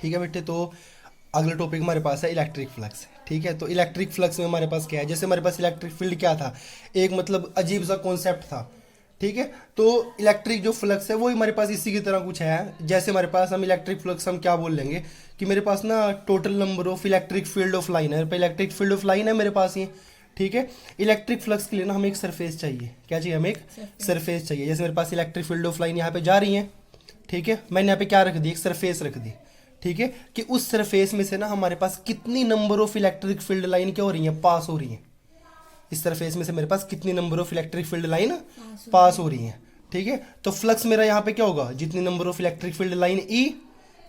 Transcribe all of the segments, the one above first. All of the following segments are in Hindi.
ठीक है बेटे, तो अगला टॉपिक हमारे पास है इलेक्ट्रिक फ्लक्स। ठीक है, तो इलेक्ट्रिक फ्लक्स में हमारे पास क्या है, जैसे हमारे पास इलेक्ट्रिक फील्ड क्या था, एक मतलब अजीब सा कॉन्सेप्ट था। ठीक है, तो इलेक्ट्रिक जो फ्लक्स है वो हमारे पास इसी की तरह कुछ है। जैसे हमारे पास हम इलेक्ट्रिक फ्लक्स हम क्या बोल लेंगे कि मेरे पास ना total number of electric field of line है, इलेक्ट्रिक फील्ड ऑफ लाइन है मेरे पास ये। ठीक है, इलेक्ट्रिक फ्लक्स के लिए ना हमें एक सरफेस चाहिए। क्या चाहिए, हमें एक सरफेस चाहिए। जैसे मेरे पास इलेक्ट्रिक फील्ड ऑफ लाइन यहाँ पे जा रही है, ठीक है, मैंने यहाँ पे क्या रख दी, एक सरफेस रख दी। ठीक है, कि उस सरफेस में से ना हमारे पास कितनी number of electric field line क्या हो रही है, पास हो रही है। इस सरफेस में से मेरे पास कितनी number of electric field line pass हो रही है। ठीक है, तो फ्लक्स मेरा यहाँ पे क्या होगा, जितनी number of electric field line E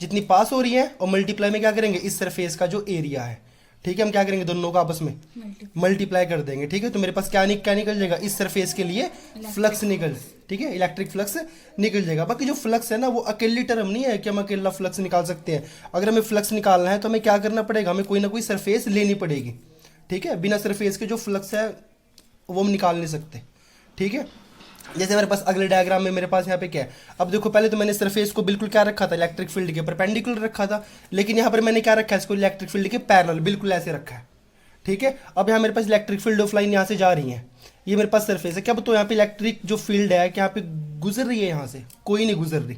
जितनी पास हो रही है, और मल्टीप्लाई में क्या करेंगे, इस सरफेस का जो एरिया है। ठीक है, हम क्या करेंगे, दोनों को आपस में मल्टीप्लाई कर देंगे। ठीक है, तो मेरे पास क्या निकल जाएगा, इस सरफेस के लिए फ्लक्स निकल, ठीक है, इलेक्ट्रिक फ्लक्स निकल जाएगा। बाकी जो फ्लक्स है ना वो अकेली टर्म नहीं है कि हम अकेला फ्लक्स निकाल सकते हैं। अगर हमें फ्लक्स निकालना है तो हमें क्या करना पड़ेगा, हमें कोई ना कोई सरफेस लेनी पड़ेगी। ठीक है, बिना सरफेस के जो फ्लक्स है वो हम निकाल नहीं सकते। ठीक है, जैसे हमारे पास अगले डायग्राम में मेरे पास यहाँ पे क्या है, अब देखो पहले तो मैंने सरफेस को बिल्कुल क्या रखा था, इलेक्ट्रिक फील्ड के परपेंडिकुलर रखा था, लेकिन यहाँ पर मैंने क्या रखा है, इसको इलेक्ट्रिक फील्ड के पैरेलल बिल्कुल ऐसे रखा है। ठीक है, अब यहाँ मेरे पास इलेक्ट्रिक फील्ड ऑफ लाइन यहाँ से जा रही है, ये मेरे पास सरफेस है। क्या बताओ यहाँ पे इलेक्ट्रिक जो फील्ड है क्या यहाँ पे गुजर रही है, यहाँ से कोई नहीं गुजर रही,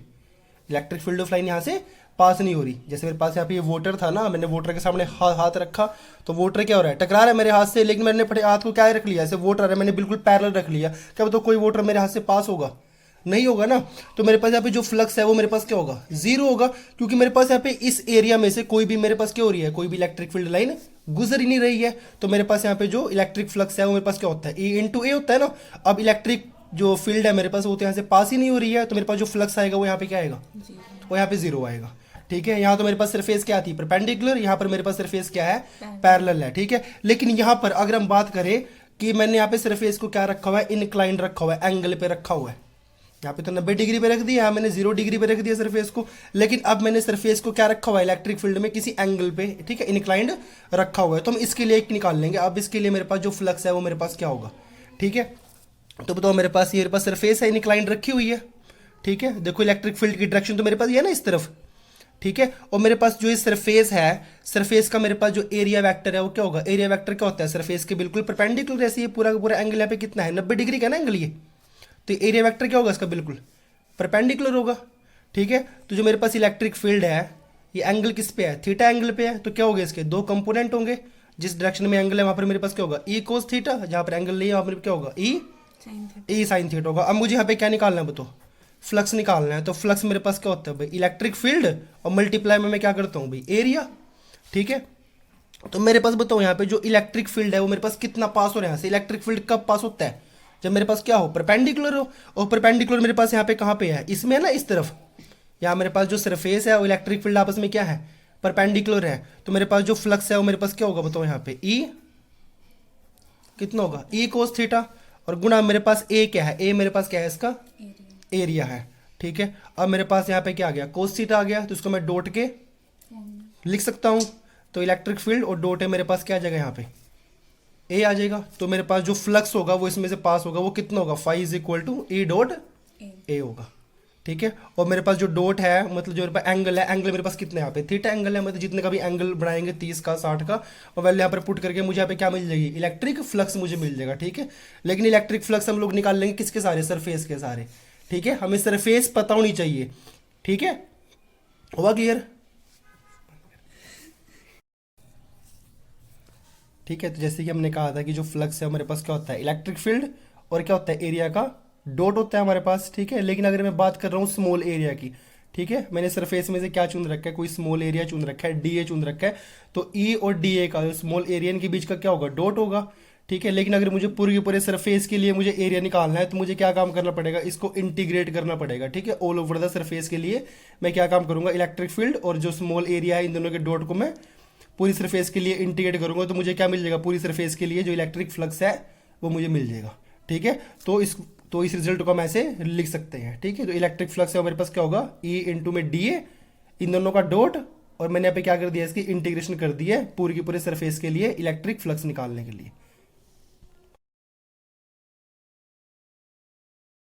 इलेक्ट्रिक फील्ड ऑफ लाइन यहाँ से पास नहीं हो रही। जैसे मेरे पास यहाँ पे ये वोटर था ना, मैंने वोटर के सामने हाथ रखा, तो वोटर क्या हो रहा है, टकरा रहा है मेरे हाथ से, लेकिन मैंने हाथ को क्या रख लिया, ऐसे वोटर है मैंने बिल्कुल पैरेलल रख लिया। क्या बताओ कोई वोटर मेरे हाथ से पास होगा, नहीं होगा ना। तो मेरे पास यहाँ पे जो फ्लक्स है वो मेरे पास क्या होगा, जीरो होगा, क्योंकि मेरे पास यहाँ पे इस एरिया में से कोई भी मेरे पास क्या हो रही है, कोई भी इलेक्ट्रिक फील्ड लाइन गुजर ही नहीं रही है। तो मेरे पास यहाँ पे जो इलेक्ट्रिक फ्लक्स है वो मेरे पास क्या होता है, ई इंटू ए होता है ना। अब इलेक्ट्रिक जो फील्ड है मेरे पास वो तो यहाँ से पास ही नहीं हो रही है, तो मेरे पास जो फ्लक्स आएगा वो यहाँ पे क्या आएगा, वो यहाँ पे जीरो आएगा। ठीक है, यहाँ तो मेरे पास सरफेस क्या आती है, परपेंडिकुलर, यहाँ पर मेरे पास सरफेस क्या है, पैरेलल है। ठीक है, लेकिन यहाँ पर अगर हम बात करें कि मैंने यहाँ पे सरफेस को क्या रखा हुआ है, इनक्लाइंड रखा हुआ है, एंगल पे रखा हुआ है। यहाँ पे तो 90 डिग्री पे रख दिया, यहाँ मैंने 0 डिग्री पे रख दिया सरफेस को, लेकिन अब मैंने सरफेस को क्या रखा हुआ है, इलेक्ट्रिक फील्ड में किसी एंगल पे, ठीक है, इंक्लाइंड रखा हुआ है। तो हम इसके लिए एक निकाल लेंगे। अब इसके लिए मेरे पास जो फ्लक्स है वो मेरे पास क्या होगा, ठीक है, तो बताओ मेरे पास ये मेरे पास सरफेस है, इंक्लाइंड रखी हुई है। ठीक है, देखो इलेक्ट्रिक फील्ड की डायरेक्शन तो मेरे पास ये है ना, इस तरफ। ठीक है, और मेरे पास जो ये सरफेस है, सरफेस का मेरे पास जो एरिया वेक्टर है वो क्या होगा, एरिया वेक्टर क्या होता है, सरफेस के बिल्कुल परपेंडिकुलर, ऐसे ये पूरा का पूरा एंगल यहाँ पे कितना है, 90 डिग्री का ना एंगल ये, तो एरिया वेक्टर क्या होगा इसका, बिल्कुल परपेंडिकुलर होगा। ठीक है, तो जो मेरे पास इलेक्ट्रिक फील्ड है ये एंगल किस पे है, थीटा एंगल पे है, तो क्या होगा, इसके दो कंपोनेंट होंगे। जिस डायरेक्शन में एंगल है वहां पर मेरे पास क्या होगा, ई कोस थीटा, जहां पर एंगल नहीं है वहां पर क्या होगा, ई साइन थीटा होगा। अब मुझे यहाँ पे क्या निकालना है बताओ, फ्लक्स निकालना है। तो फ्लक्स मेरे पास क्या होता है भाई, इलेक्ट्रिक फील्ड और मल्टीप्लाई में मैं क्या करता हूँ भाई, एरिया। ठीक है, तो मेरे पास बताओ यहाँ पे जो इलेक्ट्रिक फील्ड है वो मेरे पास कितना पास हो रहा है, यहाँ से इलेक्ट्रिक फील्ड कब पास होता है, जब मेरे पास क्या हो, परपेंडिकुलर हो। और परपेंडिकुलर मेरे पास यहाँ पे कहाँ पे है, इसमें है ना, इस तरफ। यहाँ मेरे पास जो सरफेस है वो इलेक्ट्रिक फील्ड आपस में क्या है, परपेंडिकुलर है। तो मेरे पास जो फ्लक्स है वो मेरे पास क्या होगा बताओ, यहाँ पे ई कितना होगा, ई कोस थीटा, और गुणा मेरे पास ए क्या है, ए मेरे पास क्या है, इसका एरिया है। ठीक है, अब मेरे पास यहाँ पे क्या आ गया, कोस थीटा आ गया, तो इसको मैं डॉट के लिख सकता हूँ। तो इलेक्ट्रिक फील्ड और डॉट है मेरे पास क्या आ जाएगा, यहाँ पे ए आ जाएगा। तो मेरे पास जो फ्लक्स होगा वो इसमें से पास होगा, वो कितना होगा, phi is equal to e dot a होगा। ठीक है, और मेरे पास जो डॉट है मतलब जो मेरे पास एंगल है, एंगल मेरे पास कितना है यहाँ पे, थीटा एंगल है, मतलब जितने का भी एंगल बनाएंगे 30 का 60 का, और वैल्यू यहाँ पर पुट करके मुझे यहाँ पे क्या मिल जाएगी, इलेक्ट्रिक फ्लक्स मुझे मिल जाएगा। ठीक है, लेकिन इलेक्ट्रिक फ्लक्स हम लोग निकाल लेंगे किसके सारे, सरफेस के सारे। ठीक है, हमें सरफेस पता होनी चाहिए। ठीक है, हुआ क्लियर। ठीक है, तो जैसे कि हमने कहा था कि जो फ्लक्स है हमारे पास क्या होता है, इलेक्ट्रिक फील्ड और क्या होता है, एरिया का डॉट होता है हमारे पास। ठीक है, लेकिन अगर मैं बात कर रहा हूँ स्मॉल एरिया की, ठीक है, मैंने सरफेस में से क्या चुन रखा है, कोई स्मॉल एरिया चुन रखा है, डी ए चुन रखा है, तो ई और डी ए का जो स्मॉल एरिया के बीच का क्या होगा, डॉट होगा। ठीक है, लेकिन अगर मुझे पूरे के पूरे सरफेस के लिए मुझे एरिया निकालना है तो मुझे क्या काम करना पड़ेगा, इसको इंटीग्रेट करना पड़ेगा। ठीक है, ऑल ओवर द सरफेस के लिए मैं क्या काम करूंगा, इलेक्ट्रिक फील्ड और जो स्मॉल एरिया है इन दोनों के डॉट को मैं पूरी सरफेस के लिए इंटीग्रेट करूंगा, तो मुझे क्या मिल जाएगा, पूरी सरफेस के लिए जो इलेक्ट्रिक फ्लक्स है वो मुझे मिल जाएगा। ठीक है, तो इस रिजल्ट को हम ऐसे लिख सकते हैं। ठीक है, तो इलेक्ट्रिक फ्लक्स है मेरे पास क्या होगा, ई इंटू में डी ए, इन दोनों का डॉट, और मैंने यहाँ पे क्या कर दिया, इसकी इंटीग्रेशन कर दी है पूरी की पूरे सरफेस के लिए इलेक्ट्रिक फ्लक्स निकालने के लिए।